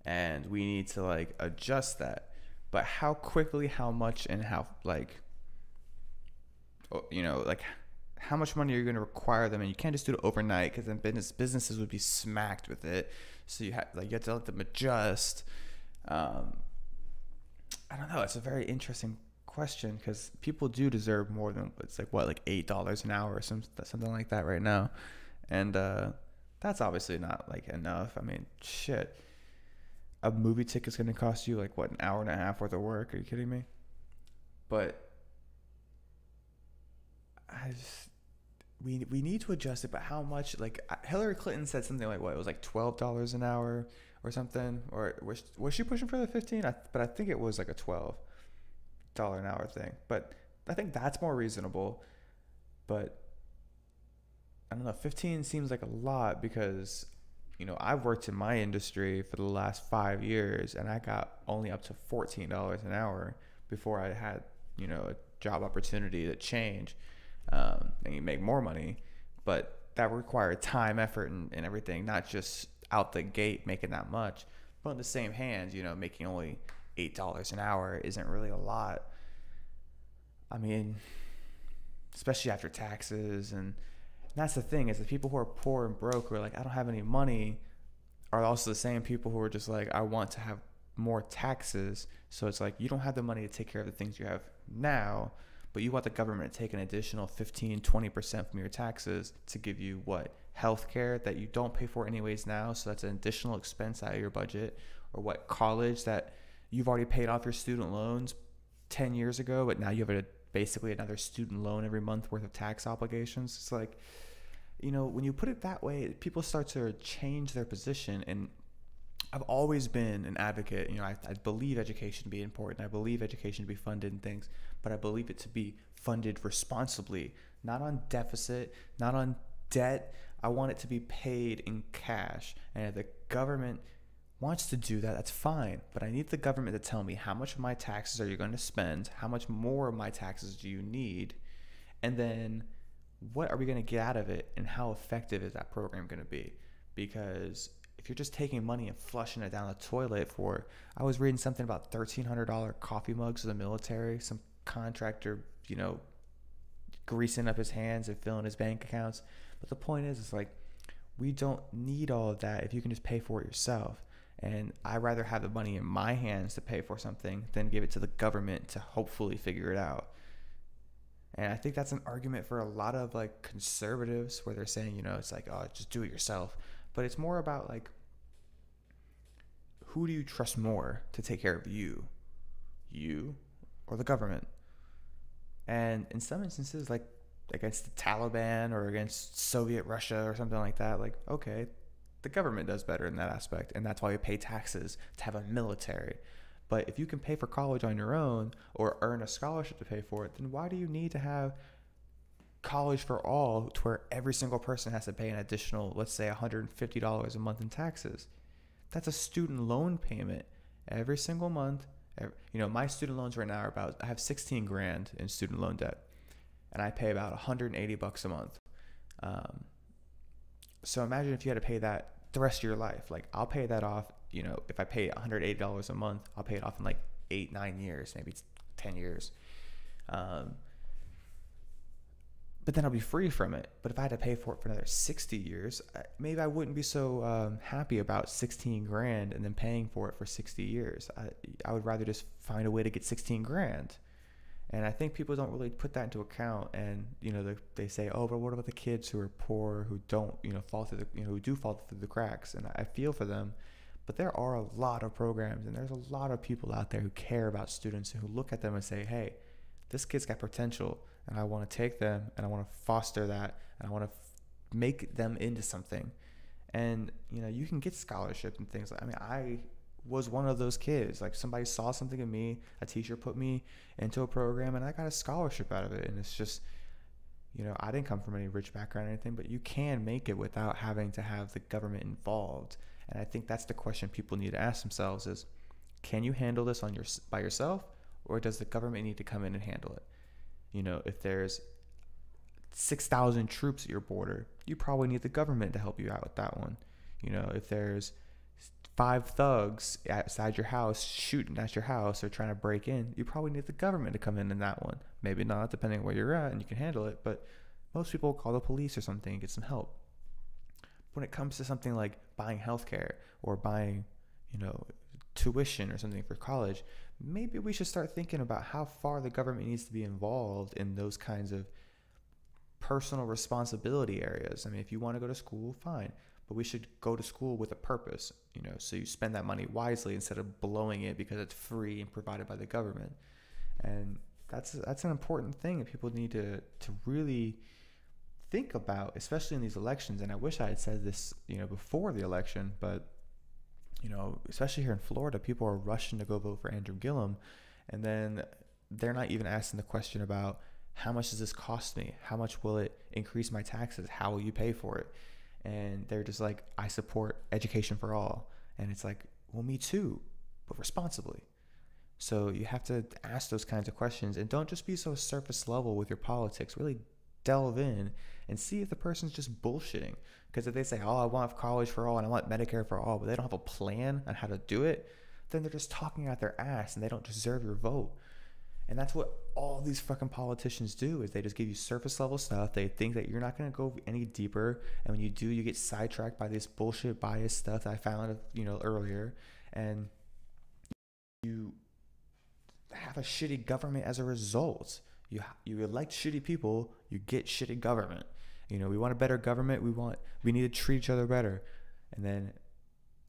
and we need to like adjust that. But how quickly, how much, and how, like, like how much money are you going to require them? And you can't just do it overnight, because then businesses would be smacked with it. So you have to let them adjust. I don't know. It's a very interesting question, because people do deserve more than, it's like what, like $8 an hour or something like that right now. And that's obviously not like enough. I mean, shit. A movie ticket's going to cost you like, what, an hour and a half worth of work? Are you kidding me? But we need to adjust it. But how much? Like, Hillary Clinton said something like, what, it was like $12 an hour or something? Or was she pushing for the 15? But I think it was like a $12 an hour thing. But I think that's more reasonable. But I don't know, 15 seems like a lot, because, I've worked in my industry for the last 5 years, and I got only up to $14 an hour before I had, a job opportunity to change, and you make more money. But that required time, effort, and everything, not just out the gate making that much. But on the same hand, making only $8 an hour isn't really a lot. I mean, especially after taxes. And that's the thing, is the people who are poor and broke, who are like, I don't have any money, are also the same people who are just like, I want to have more taxes. So it's like, you don't have the money to take care of the things you have now, but you want the government to take an additional 15-20% from your taxes to give you what? Healthcare that you don't pay for anyways now, so that's an additional expense out of your budget. Or what? College that you've already paid off your student loans 10 years ago, but now you have basically another student loan every month worth of tax obligations. It's like, you know, when you put it that way, people start to change their position. And I've always been an advocate. You know, I believe education to be important. I believe education to be funded and things, but I believe it to be funded responsibly, not on deficit, not on debt. I want it to be paid in cash. And if the government wants to do that, that's fine. But I need the government to tell me, how much of my taxes are you going to spend? How much more of my taxes do you need? And then what are we going to get out of it? And how effective is that program going to be? Because if you're just taking money and flushing it down the toilet for, I was reading something about $1,300 coffee mugs for the military, some contractor, you know, greasing up his hands and filling his bank accounts. But the point is, it's like, we don't need all of that if you can just pay for it yourself. And I'd rather have the money in my hands to pay for something than give it to the government to hopefully figure it out. And I think that's an argument for a lot of like conservatives, where they're saying, you know, it's like, oh, just do it yourself. But it's more about like, who do you trust more to take care of you or the government? And in some instances, like against the Taliban or against Soviet Russia or something like that, like, okay, the government does better in that aspect, and that's why we pay taxes to have a military. But if you can pay for college on your own or earn a scholarship to pay for it, then why do you need to have college for all, to where every single person has to pay an additional, let's say, $150 a month in taxes? That's a student loan payment every single month. You know, my student loans right now are about, I have 16 grand in student loan debt, and I pay about $180 a month. So imagine if you had to pay that the rest of your life. Like, I'll pay that off, you know, if I pay $180 a month, I'll pay it off in like 8-9 years, maybe 10 years. But then I'll be free from it. But if I had to pay for it for another 60 years, maybe I wouldn't be so happy about 16 grand and then paying for it for 60 years. I would rather just find a way to get 16 grand. And I think people don't really put that into account. And, you know, they say, oh, but what about the kids who are poor, who don't, you know, fall through the, you know, who do fall through the cracks? And I feel for them. But there are a lot of programs, and there's a lot of people out there who care about students and who look at them and say, hey, this kid's got potential, and I want to take them, and I want to foster that, and I want to make them into something. And, you know, you can get scholarship and things like, I mean, I was one of those kids. Like, somebody saw something in me, a teacher put me into a program, and I got a scholarship out of it. And it's just, you know, I didn't come from any rich background or anything, but you can make it without having to have the government involved. And I think that's the question people need to ask themselves is, can you handle this by yourself, or does the government need to come in and handle it? You know, if there's 6,000 troops at your border, you probably need the government to help you out with that one. You know, if there's 5 thugs outside your house shooting at your house or trying to break in, you probably need the government to come in that one. Maybe not, depending on where you're at and you can handle it, but most people will call the police or something and get some help. When it comes to something like buying healthcare or buying, you know, tuition or something for college, maybe we should start thinking about how far the government needs to be involved in those kinds of personal responsibility areas. I mean, if you want to go to school, fine, but we should go to school with a purpose, you know, so you spend that money wisely instead of blowing it because it's free and provided by the government. And that's an important thing that people need to really think about, especially in these elections. And I wish I had said this, you know, before the election, but, you know, especially here in Florida, people are rushing to go vote for Andrew Gillum, and then they're not even asking the question about, how much does this cost me? How much will it increase my taxes? How will you pay for it? And they're just like, I support education for all. And it's like, well, me too, but responsibly. So you have to ask those kinds of questions, and don't just be so surface level with your politics. Really delve in and see if the person's just bullshitting. Because if they say, oh, I want college for all and I want Medicare for all, but they don't have a plan on how to do it, then they're just talking out their ass and they don't deserve your vote. And that's what all these fucking politicians do, is they just give you surface level stuff. They think that you're not going to go any deeper. And when you do, you get sidetracked by this bullshit bias stuff that I found, earlier. And you have a shitty government as a result. You elect shitty people, you get shitty government. We want a better government. We need to treat each other better. And then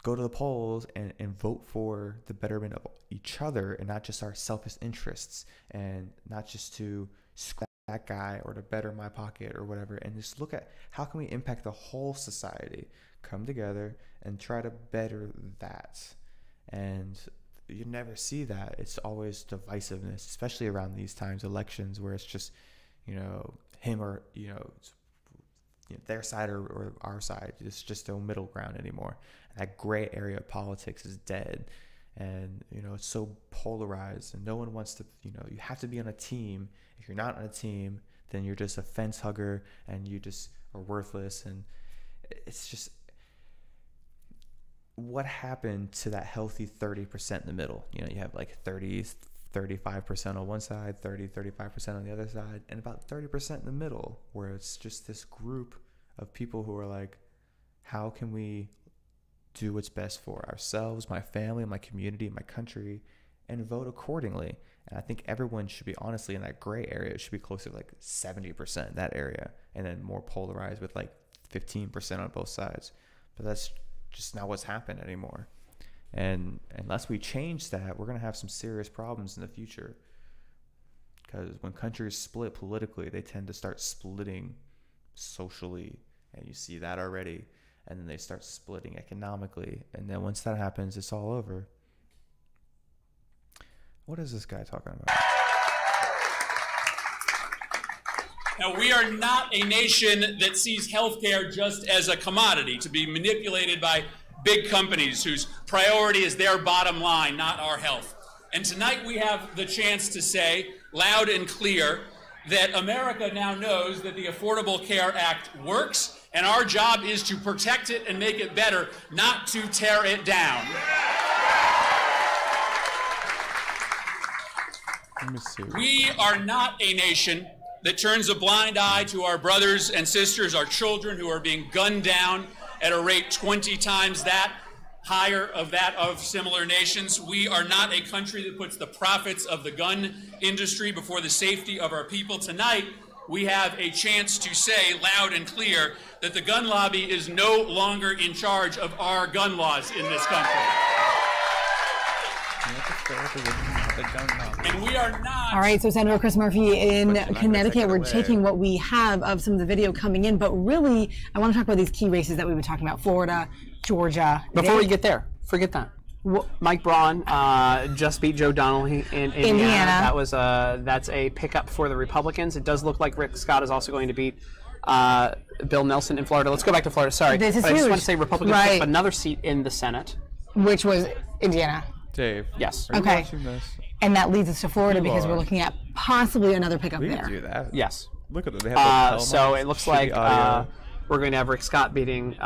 go to the polls and vote for the betterment of each other, and not just our selfish interests, and not just to scratch that guy or to better my pocket or whatever. And just look at how can we impact the whole society, come together and try to better that. And you never see that. It's always divisiveness, especially around these times, elections, where it's just, him or, their side or our side. It's just no middle ground anymore. And that gray area of politics is dead. And, it's so polarized, and no one wants to, you have to be on a team. If you're not on a team, then you're just a fence hugger and you just are worthless. And it's just, what happened to that healthy 30% in the middle? You have like 35% on one side, 35% on the other side, and about 30% in the middle, where it's just this group of people who are like, how can we do what's best for ourselves, my family, my community, my country, and vote accordingly. And I think everyone should be, honestly, in that gray area. It should be closer to like 70% in that area, and then more polarized with like 15% on both sides. But that's just not what's happened anymore. And unless we change that, we're going to have some serious problems in the future. Because when countries split politically, they tend to start splitting socially, and you see that already. And then they start splitting economically, and then once that happens, it's all over. What is this guy talking about? Now, we are not a nation that sees healthcare just as a commodity to be manipulated by big companies whose priority is their bottom line, not our health. And tonight we have the chance to say loud and clear that America now knows that the Affordable Care Act works, and our job is to protect it and make it better, not to tear it down. Let me see. We are not a nation that turns a blind eye to our brothers and sisters, our children who are being gunned down at a rate 20 times that higher of that of similar nations. We are not a country that puts the profits of the gun industry before the safety of our people. Tonight, we have a chance to say loud and clear that the gun lobby is no longer in charge of our gun laws in this country. And we are not. All right, so Senator Chris Murphy in Connecticut, we're taking what we have of some of the video coming in, but really, I want to talk about these key races that we've been talking about, Florida, Georgia. Before we get there, forget that. Mike Braun just beat Joe Donnelly in Indiana. That's a pickup for the Republicans. It does look like Rick Scott is also going to beat Bill Nelson in Florida. Let's go back to Florida. Sorry, this is but I just huge. want to say Republicans picked up another seat in the Senate, which was Indiana. Dave. Yes. Are you Okay. watching this? And that leads us to Florida because we're looking at possibly another pickup We there. can do that. Yes. Look at it. They have so it looks like we're going to have Rick Scott beating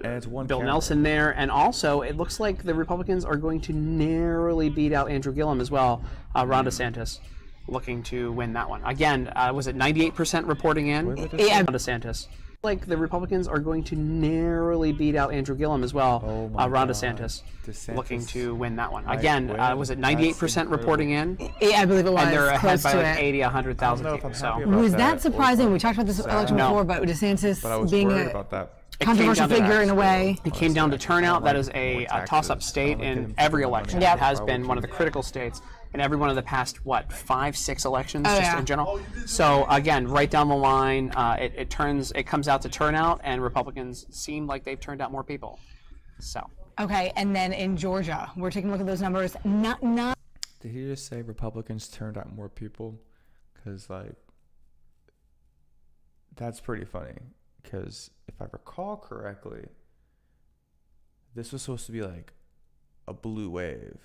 Bill Nelson there, and also it looks like the Republicans are going to narrowly beat out Andrew Gillum as well. Ron DeSantis looking to win that one. Again, was it 98% reporting in? Ron DeSantis. Like the Republicans are going to narrowly beat out Andrew Gillum as well. Ron DeSantis looking to win that one. Again, was it 98% reporting in? Yeah, I believe it was. And they're ahead close by to like it. 80, 100,000 people. So Was that surprising? We talked about this election before, but DeSantis being a controversial figure in a way. It came down to turnout. That is a toss-up state in every election. It has been one of the critical states in every one of the past, 5, 6 elections, in general. So again, right down the line, it comes out to turnout, and Republicans seem like they've turned out more people. So. Okay, and then in Georgia, we're taking a look at those numbers. Not. Did he just say Republicans turned out more people? Because that's pretty funny. Because if I recall correctly, this was supposed to be like a blue wave.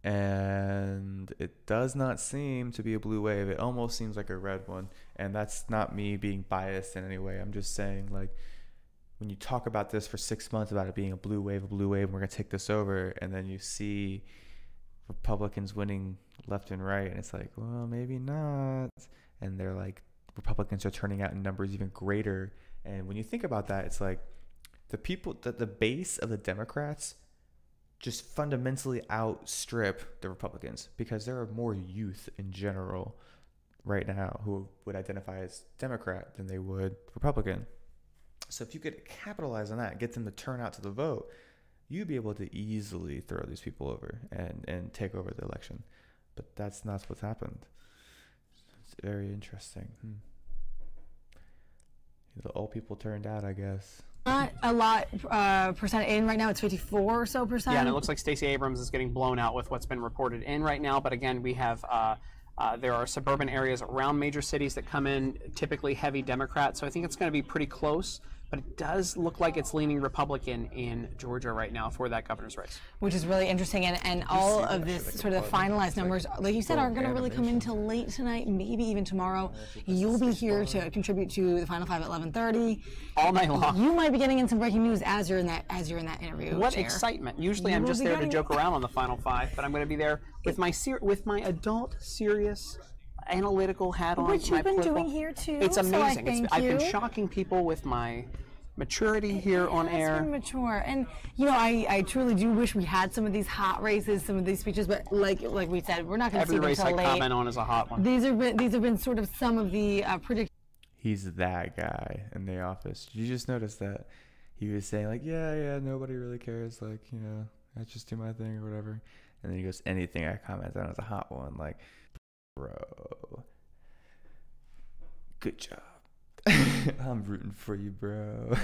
And it does not seem to be a blue wave. It almost seems like a red one. And that's not me being biased in any way. I'm just saying, when you talk about this for 6 months about it being a blue wave, and we're going to take this over, and then you see Republicans winning left and right, and it's like, well, maybe not. And they're like, Republicans are turning out in numbers even greater. And when you think about that, it's like the people, the base of the Democrats just fundamentally outstrip the Republicans, because there are more youth in general right now who would identify as Democrat than they would Republican. So if you could capitalize on that, get them to turn out to the vote, you'd be able to easily throw these people over and take over the election. But that's not what's happened. It's very interesting. The old people turned out, I guess. Not a lot percent in right now. It's 54 or so percent. Yeah, and it looks like Stacey Abrams is getting blown out with what's been reported in right now. But again, we have there are suburban areas around major cities that come in typically heavy Democrat. So I think it's going to be pretty close. But it does look like it's leaning Republican in Georgia right now for that governor's race. Which is really interesting, and all of this sort of the finalized numbers, like you said, aren't going to really come in until late tonight, maybe even tomorrow. You'll be here to contribute to the Final Five at 11:30. All night long. You might be getting in some breaking news as you're in that interview. What chair. excitement! Usually I'm just there to joke around on the Final Five, but I'm going to be there with my adult, serious, analytical hat on. Which you've been doing here too. It's amazing. So I've been shocking people with my maturity here on air. It's been mature, and you know, I truly do wish we had some of these hot races, some of these speeches, but like we said, we're not going to see them every race until I late. comment on is a hot one. These have been sort of some of the predictions. He's that guy in The Office. Did you just notice that he was saying like, yeah, nobody really cares, like, you know, I just do my thing or whatever, and then he goes, anything I comment on is a hot one, like, bro, good job. I'm rooting for you, bro.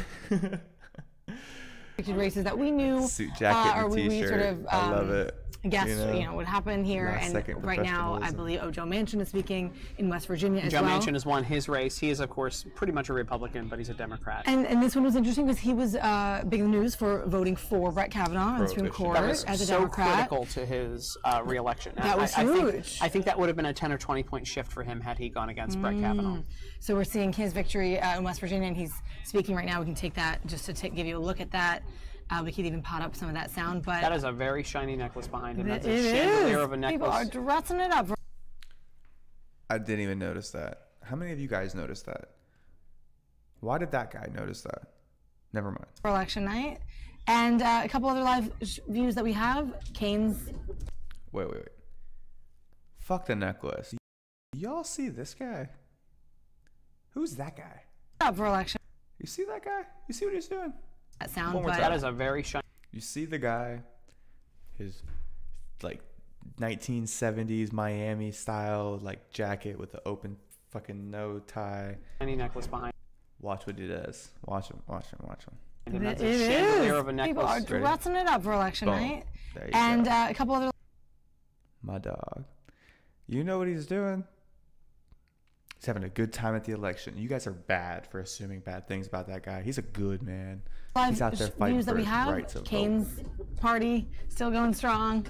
Races that we knew, suit jacket or and we t-shirt. sort of I love it. Guess you know what happened here, and right now I believe Joe Manchin is speaking in West Virginia as well. Joe Manchin has won his race. He is, of course, pretty much a Republican, but he's a Democrat. And this one was interesting because he was big in the news for voting for Brett Kavanaugh on the Supreme Court as a Democrat. So critical to his re-election. That was huge. I think that would have been a 10 or 20 point shift for him had he gone against Brett Kavanaugh. So we're seeing his victory in West Virginia, and he's speaking right now. We can take that just to give you a look at that. We could even pot up some of that sound, but that is a very shiny necklace behind him. That's a chandelier of a necklace. People are dressing it up. I didn't even notice that. How many of you guys noticed that? Why did that guy notice that? Never mind. For election night, and a couple other live views that we have. Kane's. Wait. Fuck the necklace. Y'all see this guy? Who's that guy? Up for election. You see that guy? You see what he's doing? That sound, but that is a very shiny. You see the guy, his like 1970s Miami style like jacket with the open fucking no tie. Shiny necklace behind. Watch what he does. Watch him. And that's a chandelier of a necklace. People are dressing it up for election night, there you and go. A couple other. My dog. You know what he's doing? He's having a good time at the election. You guys are bad for assuming bad things about that guy. He's a good man. He's out there fighting for his rights of Kane's party still going strong,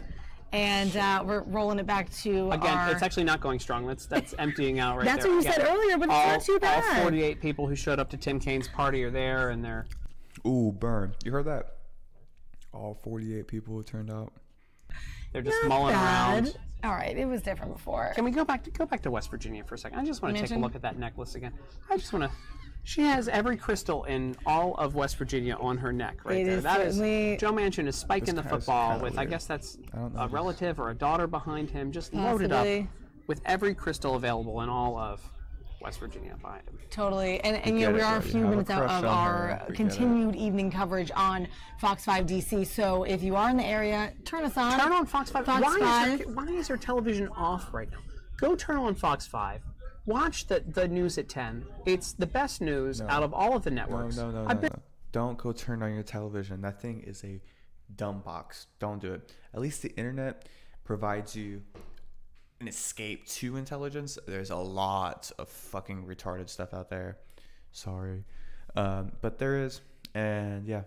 and we're rolling it back to again. It's actually not going strong. That's emptying out right there. That's what you said earlier, but it's not too bad. All 48 people who showed up to Tim Kaine's party are there, and they're. Ooh, burn! You heard that? All 48 people who turned out. They're just mulling around. All right, it was different before. Can we go back to West Virginia for a second? I just want to take a look at that necklace again. I just want to. She has every crystal in all of West Virginia on her neck right there. That is Joe Manchin is spiking the football with. I guess that's a relative or a daughter behind him, just loaded up with every crystal available in all of West Virginia behind him. Totally, and you know, we are a few minutes out of our continued evening coverage on Fox 5 DC. So if you are in the area, turn us on. Turn on Fox 5. Why is your television off right now? Go turn on Fox 5. Watch the news at 10. It's the best news out of all of the networks. No. Don't go turn on your television. That thing is a dumb box. Don't do it. At least the internet provides you an escape to intelligence. There's a lot of fucking retarded stuff out there. Sorry. But there is. And yeah,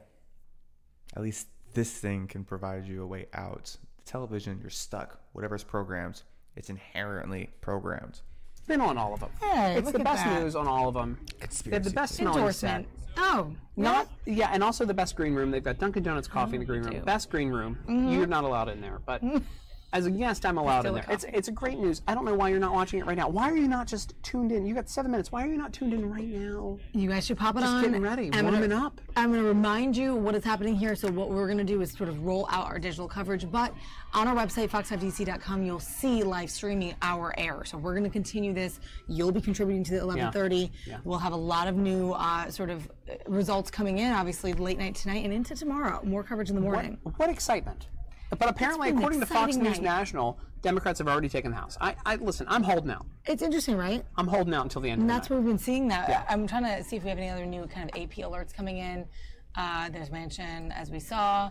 at least this thing can provide you a way out. The television, you're stuck. Whatever's programmed, it's inherently programmed. Been on all of them. Hey, it's the best news on all of them. They have the best smelling set. Oh, yeah, and also the best green room. They've got Dunkin' Donuts coffee in the green room. Best green room. You're not allowed in there, but As a guest, I'm allowed in there. It's a great news. I don't know why you're not watching it right now. Why are you not just tuned in? You got 7 minutes. Why are you not tuned in right now? You guys should pop it just on. Just getting ready, warming up. I'm going to remind you what is happening here. So what we're going to do is sort of roll out our digital coverage. But on our website, fox5dc.com, you'll see live streaming our air. So we're going to continue this. You'll be contributing to the 11:30. Yeah. We'll have a lot of new sort of results coming in, obviously, late night tonight and into tomorrow. More coverage in the morning. What excitement. But apparently, according to Fox News National, Democrats have already taken the House. Listen, I'm holding out. It's interesting, right? I'm holding out until the end of the night. And that's where we've been seeing that. Yeah. I'm trying to see if we have any other new kind of AP alerts coming in. There's Manchin, as we saw.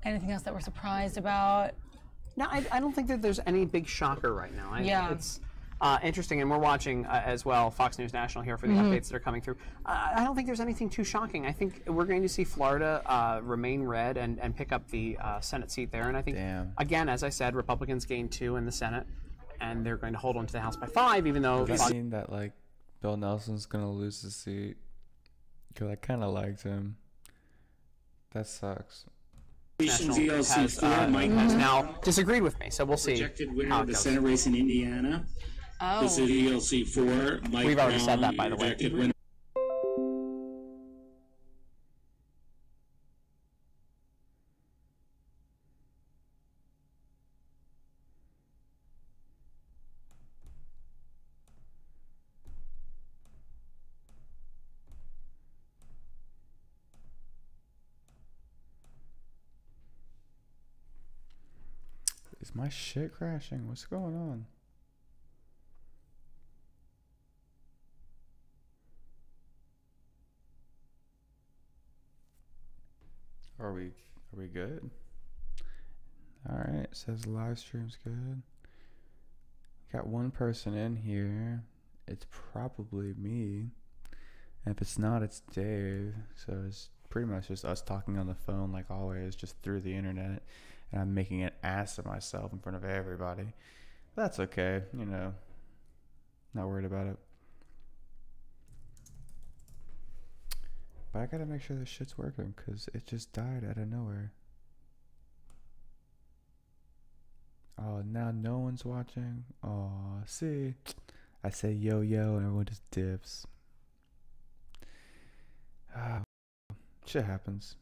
Anything else that we're surprised about? No, I don't think that there's any big shocker right now. It's interesting, and we're watching as well Fox News National here for the updates that are coming through. I don't think there's anything too shocking. I think we're going to see Florida remain red and pick up the Senate seat there. And I think, again, as I said, Republicans gained 2 in the Senate, and they're going to hold on to the House by 5, even though... Have you seen that, like, Bill Nelson's going to lose the seat? Because I kind of liked him. That sucks. Has now disagreed with me, so we'll see. Projected winner of the Senate race in Indiana. Oh. This is ELC 4. We've already said that, by the way. Is my shit crashing? What's going on? Are we good? All right, it says live stream's good. Got one person in here. It's probably me. And if it's not, it's Dave. So it's pretty much just us talking on the phone like always, just through the internet. And I'm making an ass of myself in front of everybody. But that's okay, you know. Not worried about it. But I gotta make sure this shit's working because it just died out of nowhere. Oh, now no one's watching. Oh, see? I say yo yo and everyone just dips. Shit happens.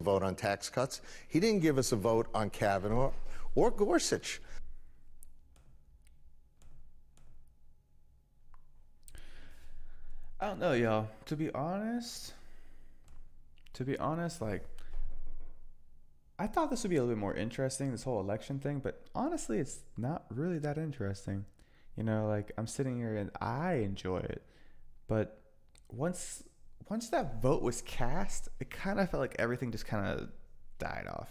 Vote on tax cuts. He didn't give us a vote on Kavanaugh or Gorsuch. I don't know, y'all. To be honest, like, I thought this would be a little bit more interesting, this whole election thing, but honestly, it's not really that interesting. You know, like, I'm sitting here and I enjoy it, but once that vote was cast, it kind of felt like everything just kind of died off.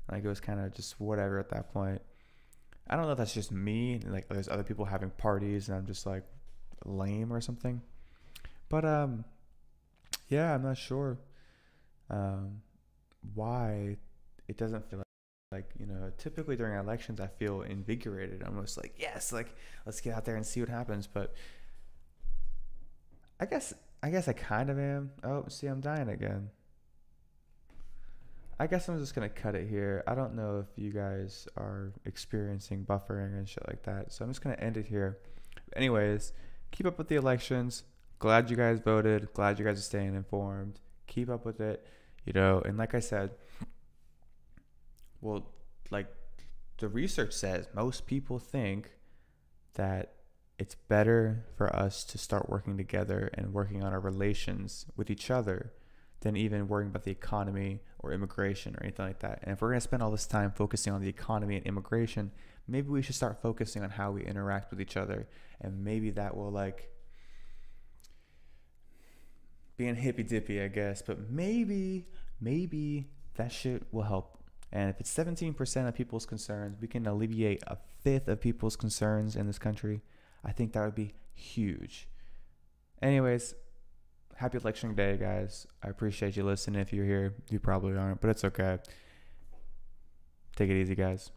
Like, it was kind of just whatever at that point. I don't know if that's just me, like, there's other people having parties and I'm just, like, lame or something. But, yeah, I'm not sure why it doesn't feel like, you know, typically during elections, I feel invigorated. I'm almost like, yes, like, let's get out there and see what happens. But I guess I kind of am. Oh, see, I'm dying again. I guess I'm just going to cut it here. I don't know if you guys are experiencing buffering and shit like that. So I'm just going to end it here. Anyways, keep up with the elections. Glad you guys voted. Glad you guys are staying informed. Keep up with it. You know, and like I said, well, like the research says, most people think that it's better for us to start working together and working on our relations with each other than even worrying about the economy or immigration or anything like that. And if we're going to spend all this time focusing on the economy and immigration, maybe we should start focusing on how we interact with each other. And maybe that will, like, being hippy dippy, I guess, but maybe that shit will help. And if it's 17% of people's concerns, we can alleviate a fifth of people's concerns in this country. I think that would be huge. Anyways, happy election day, guys. I appreciate you listening. If you're here, you probably aren't, but it's okay. Take it easy, guys.